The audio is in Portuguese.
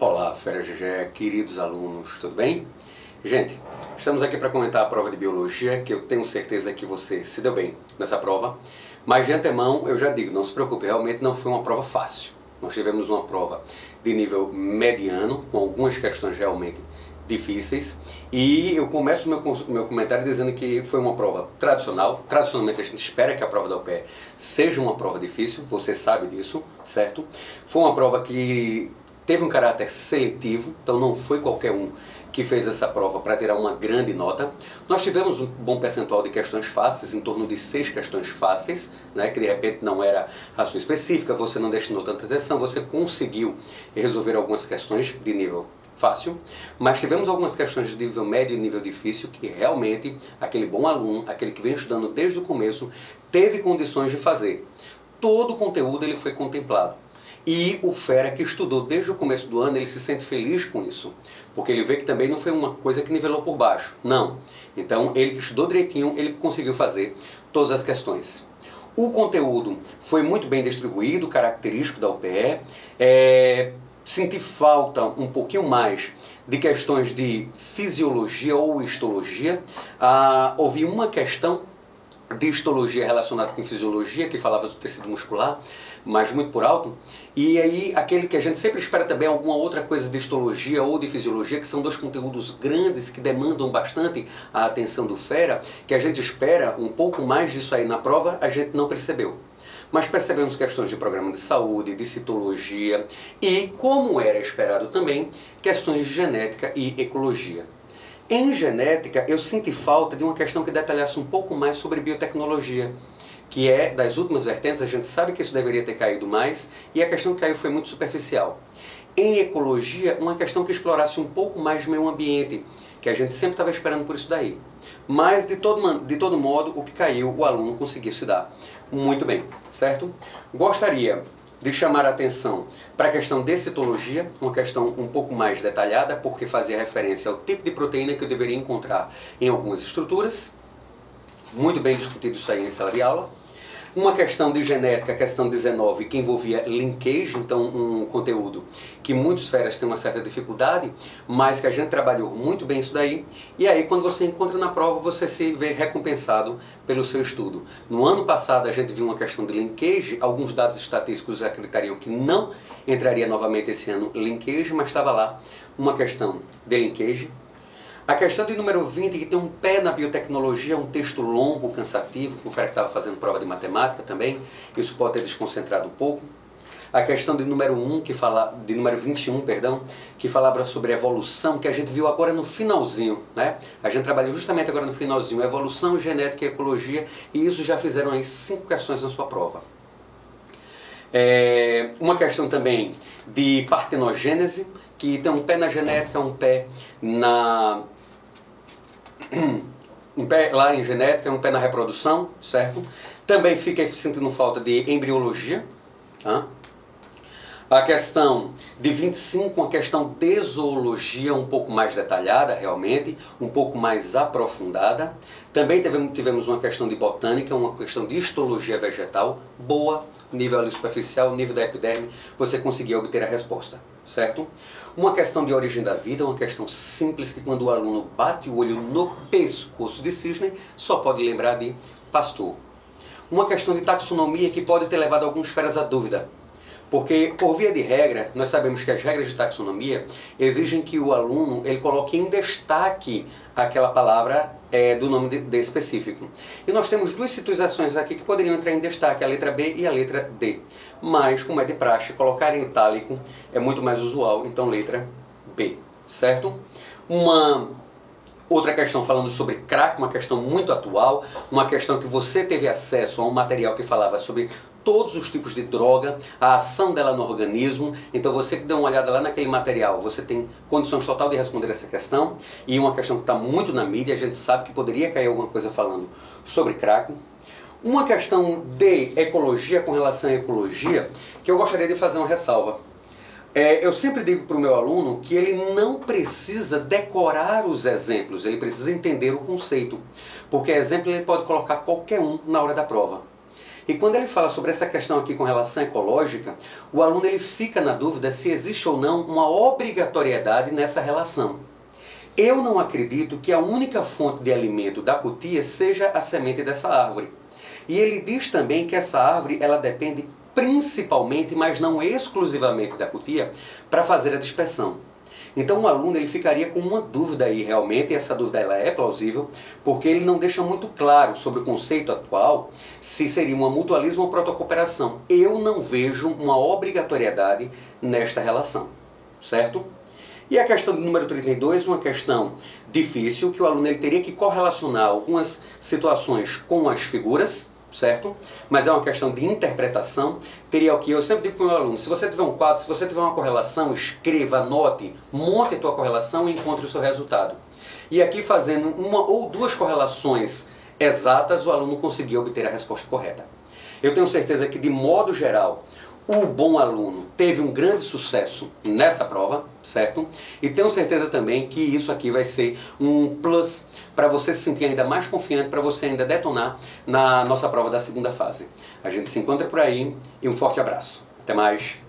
Olá, Fera GG, queridos alunos, tudo bem? Gente, estamos aqui para comentar a prova de Biologia, que eu tenho certeza que você se deu bem nessa prova, mas de antemão eu já digo, não se preocupe, realmente não foi uma prova fácil. Nós tivemos uma prova de nível mediano, com algumas questões realmente difíceis, e eu começo meu comentário dizendo que foi uma prova tradicional. Tradicionalmente a gente espera que a prova da UPE seja uma prova difícil, você sabe disso, certo? Foi uma prova que teve um caráter seletivo, então não foi qualquer um que fez essa prova para tirar uma grande nota. Nós tivemos um bom percentual de questões fáceis, em torno de 6 questões fáceis, né, que de repente não era a sua específica, você não destinou tanta atenção, você conseguiu resolver algumas questões de nível fácil, mas tivemos algumas questões de nível médio e nível difícil que realmente aquele bom aluno, aquele que vem estudando desde o começo, teve condições de fazer. Todo o conteúdo ele foi contemplado. E o Fera, que estudou desde o começo do ano, ele se sente feliz com isso, porque ele vê que também não foi uma coisa que nivelou por baixo, não. Então, ele que estudou direitinho, ele conseguiu fazer todas as questões. O conteúdo foi muito bem distribuído, característico da UPE. Senti falta um pouquinho mais de questões de fisiologia ou histologia. Houve uma questão de histologia relacionada com fisiologia, que falava do tecido muscular, mas muito por alto. E aí, aquele que a gente sempre espera também, alguma outra coisa de histologia ou de fisiologia, que são dois conteúdos grandes que demandam bastante a atenção do Fera, que a gente espera um pouco mais disso aí na prova, a gente não percebeu. Mas percebemos questões de programa de saúde, de citologia e, como era esperado também, questões de genética e ecologia. Em genética, eu senti falta de uma questão que detalhasse um pouco mais sobre biotecnologia, que é das últimas vertentes. A gente sabe que isso deveria ter caído mais, e a questão que caiu foi muito superficial. Em ecologia, uma questão que explorasse um pouco mais o meio ambiente, que a gente sempre estava esperando por isso daí. Mas, de todo modo, o que caiu, o aluno conseguiu se dar muito bem, certo? Gostaria de chamar a atenção para a questão de citologia, uma questão um pouco mais detalhada, porque fazia referência ao tipo de proteína que eu deveria encontrar em algumas estruturas. Muito bem discutido isso aí em sala de aula. Uma questão de genética, questão 19, que envolvia linkage, então um conteúdo que muitos feras têm uma certa dificuldade, mas que a gente trabalhou muito bem isso daí. E aí, quando você encontra na prova, você se vê recompensado pelo seu estudo. No ano passado, a gente viu uma questão de linkage, alguns dados estatísticos acreditariam que não entraria novamente esse ano linkage, mas estava lá uma questão de linkage. A questão de número 20, que tem um pé na biotecnologia, um texto longo, cansativo, que o Fera estava fazendo prova de matemática também, isso pode ter desconcentrado um pouco. A questão de número 21, que falava sobre evolução, que a gente viu agora no finalzinho, né? A gente trabalhou justamente agora no finalzinho, evolução, genética e ecologia, e isso já fizeram aí 5 questões na sua prova. Uma questão também de partenogênese, que tem um pé na genética, um pé lá em genética, um pé na reprodução, certo? Também fiquei sentindo falta de embriologia. Tá? A questão de 25, uma questão de zoologia um pouco mais detalhada, realmente, um pouco mais aprofundada. Também tivemos uma questão de botânica, uma questão de histologia vegetal, boa, nível ali superficial, nível da epiderme, você conseguia obter a resposta, certo? Uma questão de origem da vida, uma questão simples que quando o aluno bate o olho no pescoço de cisne, só pode lembrar de pastor. Uma questão de taxonomia que pode ter levado alguns feras à dúvida. Porque, por via de regra, nós sabemos que as regras de taxonomia exigem que o aluno ele coloque em destaque aquela palavra do nome específico. E nós temos 2 situações aqui que poderiam entrar em destaque, a letra B e a letra D. Mas, como é de praxe, colocar em itálico é muito mais usual, então letra B, certo? Uma outra questão falando sobre crack, uma questão muito atual, uma questão que você teve acesso a um material que falava sobre todos os tipos de droga, a ação dela no organismo. Então você que deu uma olhada lá naquele material, você tem condições total de responder essa questão. E uma questão que está muito na mídia, a gente sabe que poderia cair alguma coisa falando sobre crack. Uma questão de ecologia com relação à ecologia, que eu gostaria de fazer uma ressalva. Eu sempre digo para o meu aluno que ele não precisa decorar os exemplos, ele precisa entender o conceito. Porque exemplo ele pode colocar qualquer um na hora da prova. E quando ele fala sobre essa questão aqui com relação ecológica, o aluno ele fica na dúvida se existe ou não uma obrigatoriedade nessa relação. Eu não acredito que a única fonte de alimento da cutia seja a semente dessa árvore. E ele diz também que essa árvore ela depende principalmente, mas não exclusivamente da cutia, para fazer a dispersão. Então o aluno ele ficaria com uma dúvida aí realmente, e essa dúvida ela é plausível, porque ele não deixa muito claro sobre o conceito atual, se seria uma mutualismo ou protocooperação. Eu não vejo uma obrigatoriedade nesta relação, certo? E a questão do número 32, uma questão difícil, que o aluno ele teria que correlacionar algumas situações com as figuras, certo? Mas é uma questão de interpretação. Teria o que eu sempre digo para o meu aluno: se você tiver um quadro, se você tiver uma correlação, escreva, anote, monte a tua correlação e encontre o seu resultado. E aqui, fazendo uma ou duas correlações exatas, o aluno conseguiu obter a resposta correta. Eu tenho certeza que, de modo geral, o bom aluno teve um grande sucesso nessa prova, certo? E tenho certeza também que isso aqui vai ser um plus para você se sentir ainda mais confiante, para você ainda detonar na nossa prova da segunda fase. A gente se encontra por aí e um forte abraço. Até mais!